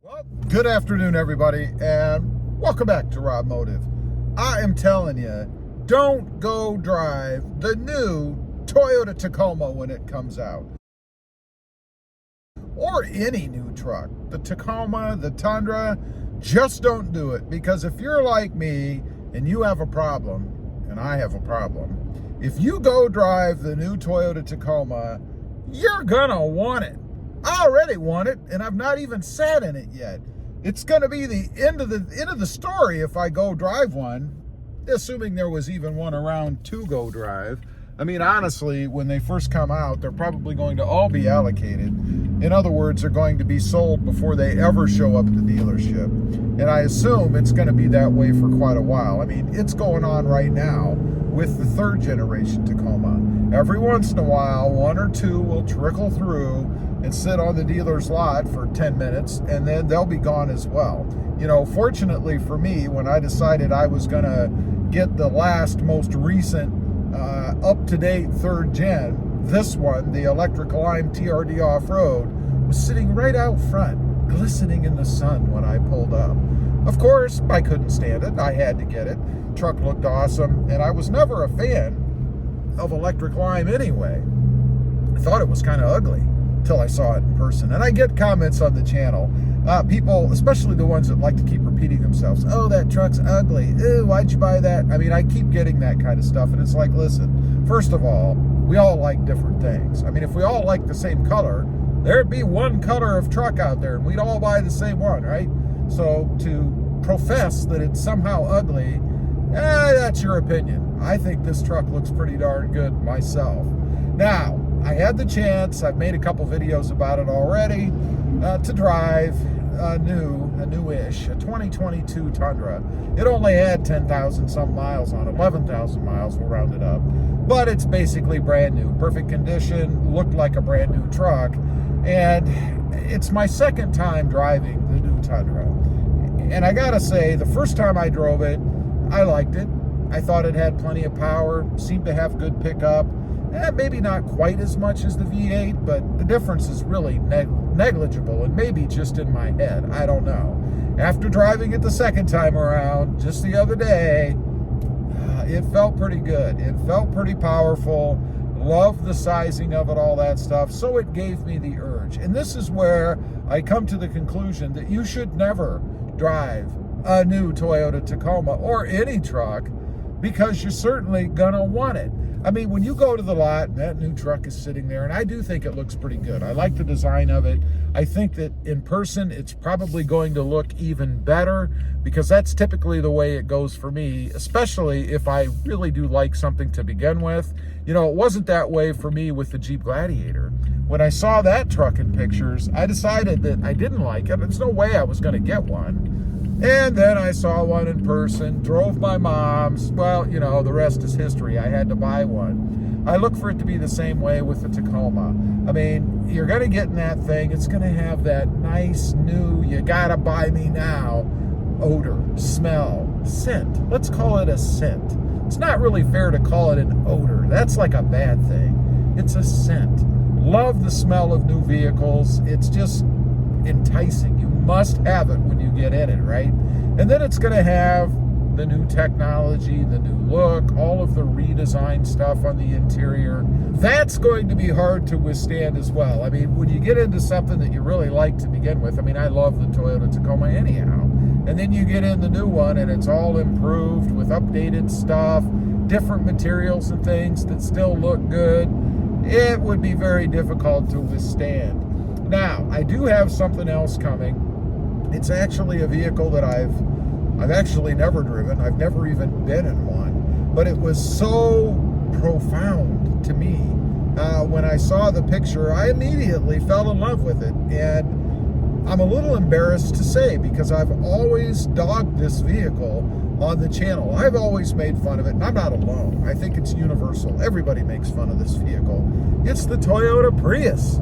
Well, good afternoon, everybody, and welcome back to RobMotive. I am telling you, don't go drive the new Toyota Tacoma when it comes out. Or any new truck. The Tacoma, the Tundra, just don't do it. Because if you're like me and you have a problem, and I have a problem, if you go drive the new Toyota Tacoma, you're gonna want it. I already want it, and I've not even sat in it yet. It's going to be the end of the story if I go drive one, assuming there was even one around to go drive. I mean, honestly, when they first come out, they're probably going to all be allocated. In other words, they're going to be sold before they ever show up at the dealership. And I assume it's going to be that way for quite a while. I mean, it's going on right now with the third generation Tacoma. Every once in a while, one or two will trickle through and sit on the dealer's lot for 10 minutes, and then they'll be gone as well. You know, fortunately for me, when I decided I was going to get the last, most recent, up-to-date third gen, this one, the Electric Lime TRD Off-Road, was sitting right out front, glistening in the sun when I pulled up. Of course, I couldn't stand it. I had to get it. Truck looked awesome, and I was never a fan of Electric Lime anyway. I thought it was kind of ugly until I saw it in person. And I get comments on the channel. People, especially the ones that like to keep repeating themselves, oh, that truck's ugly. Ew, why'd you buy that? I mean, I keep getting that kind of stuff. And it's like, listen, first of all, we all like different things. I mean, if we all like the same color, there'd be one color of truck out there and we'd all buy the same one, right? So to profess that it's somehow ugly, that's your opinion. I think this truck looks pretty darn good myself. Now, I had the chance, I've made a couple videos about it already, to drive a newish, a 2022 Tundra. It only had 10,000 some miles on it, 11,000 miles, we'll round it up. But it's basically brand new, perfect condition, looked like a brand new truck. And it's my second time driving the new Tundra. And I gotta say, the first time I drove it, I liked it. I thought it had plenty of power, seemed to have good pickup. Maybe not quite as much as the V8, but the difference is really negligible, and maybe just in my head. I don't know. After driving it the second time around, just the other day, it felt pretty good. It felt pretty powerful. Loved the sizing of it, all that stuff. So it gave me the urge. And this is where I come to the conclusion that you should never drive a new Toyota Tacoma or any truck, because you're certainly gonna want it. I mean, when you go to the lot and that new truck is sitting there, and I do think it looks pretty good. I like the design of it. I think that in person, it's probably going to look even better, because that's typically the way it goes for me, especially if I really do like something to begin with. You know, it wasn't that way for me with the Jeep Gladiator. When I saw that truck in pictures, I decided that I didn't like it. There's no way I was going to get one. And then I saw one in person, drove my mom's. Well, you know, the rest is history. I had to buy one. I look for it to be the same way with the Tacoma. I mean, you're going to get in that thing. It's going to have that nice, new, you got to buy me now odor, smell, scent. Let's call it a scent. It's not really fair to call it an odor. That's like a bad thing. It's a scent. Love the smell of new vehicles. It's just enticing. You must have it when you get in it, right? And then it's going to have the new technology, the new look, all of the redesigned stuff on the interior. That's going to be hard to withstand as well. I mean, when you get into something that you really like to begin with, I mean, I love the Toyota Tacoma anyhow. And then you get in the new one and it's all improved with updated stuff, different materials and things that still look good. It would be very difficult to withstand. Now, I do have something else coming. It's actually a vehicle that I've actually never driven. I've never even been in one. But it was so profound to me. When I saw the picture, I immediately fell in love with it. And I'm a little embarrassed to say, because I've always dogged this vehicle on the channel. I've always made fun of it, and I'm not alone. I think it's universal. Everybody makes fun of this vehicle. It's the Toyota Prius.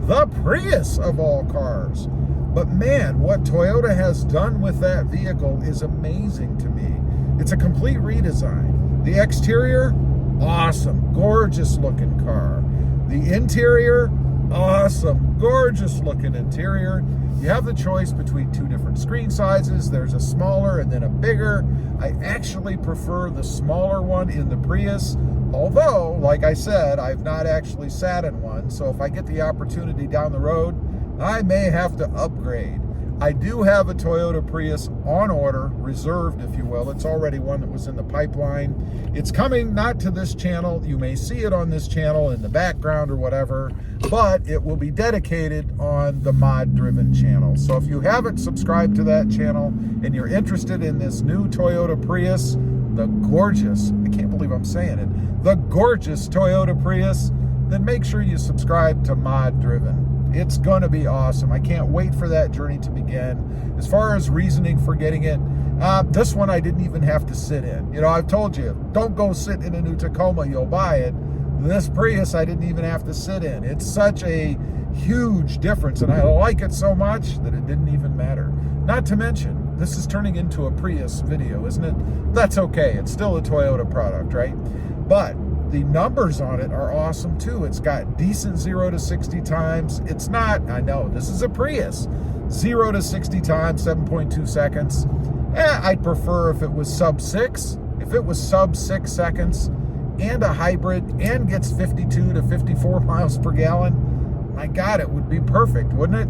The Prius of all cars. But man, what Toyota has done with that vehicle is amazing to me. It's a complete redesign. The exterior, awesome, gorgeous looking car. The interior, awesome, gorgeous looking interior. You have the choice between two different screen sizes. There's a smaller and then a bigger. I actually prefer the smaller one in the Prius, although, like I said, I've not actually sat in one, so if I get the opportunity down the road, I may have to upgrade. I do have a Toyota Prius on order, reserved if you will. It's already one that was in the pipeline. It's coming not to this channel. You may see it on this channel in the background or whatever, but it will be dedicated on the Mod Driven channel. So if you haven't subscribed to that channel and you're interested in this new Toyota Prius, the gorgeous, I can't believe I'm saying it, the gorgeous Toyota Prius, then make sure you subscribe to Mod Driven. It's going to be awesome. I can't wait for that journey to begin. As far as reasoning for getting it, this one I didn't even have to sit in. You know, I've told you, don't go sit in a new Tacoma, you'll buy it. This Prius I didn't even have to sit in. It's such a huge difference, and I like it so much that it didn't even matter. Not to mention, this is turning into a Prius video, isn't it? That's okay. It's still a Toyota product, right? But the numbers on it are awesome too. It's got decent 0 to 60 times. It's not, I know, this is a Prius. 0 to 60 times, 7.2 seconds. I'd prefer if it was sub 6. If it was sub 6 seconds and a hybrid and gets 52 to 54 miles per gallon, my God, it would be perfect, wouldn't it?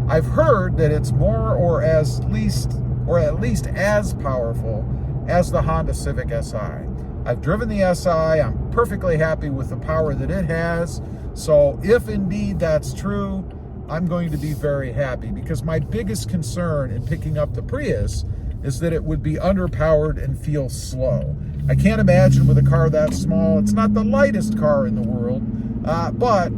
I've heard that it's more or at least as powerful as the Honda Civic Si. I've driven the Si. I'm perfectly happy with the power that it has. So if indeed that's true, I'm going to be very happy, because my biggest concern in picking up the Prius is that it would be underpowered and feel slow. I can't imagine with a car that small. It's not the lightest car in the world, but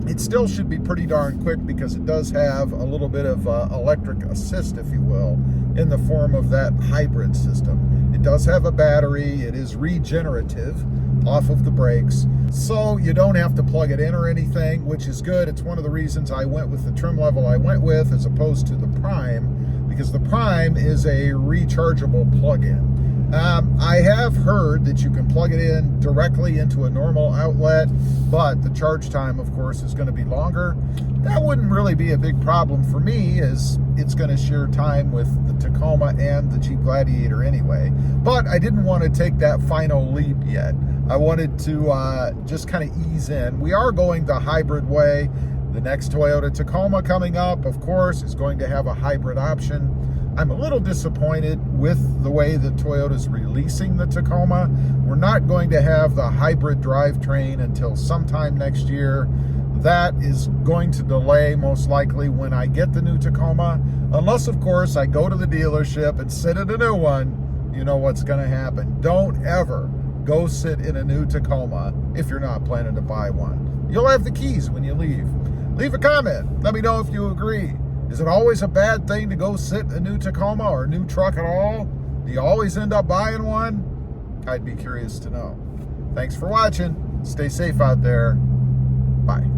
it still should be pretty darn quick, because it does have a little bit of electric assist, if you will, in the form of that hybrid system. It does have a battery. It is regenerative off of the brakes, so you don't have to plug it in or anything, which is good. It's one of the reasons I went with the trim level I went with as opposed to the Prime, because the Prime is a rechargeable plug-in. I have heard that you can plug it in directly into a normal outlet, but the charge time, of course, is going to be longer. That wouldn't really be a big problem for me, as it's going to share time with the Tacoma and the Jeep Gladiator anyway. But I didn't want to take that final leap yet. I wanted to just kind of ease in. We are going the hybrid way. The next Toyota Tacoma coming up, of course, is going to have a hybrid option. I'm a little disappointed with the way that Toyota's releasing the Tacoma. We're not going to have the hybrid drivetrain until sometime next year. That is going to delay most likely when I get the new Tacoma. Unless, of course, I go to the dealership and sit in a new one. You know what's going to happen. Don't ever go sit in a new Tacoma if you're not planning to buy one. You'll have the keys when you leave. Leave a comment. Let me know if you agree. Is it always a bad thing to go sit in a new Tacoma or a new truck at all? Do you always end up buying one? I'd be curious to know. Thanks for watching. Stay safe out there. Bye.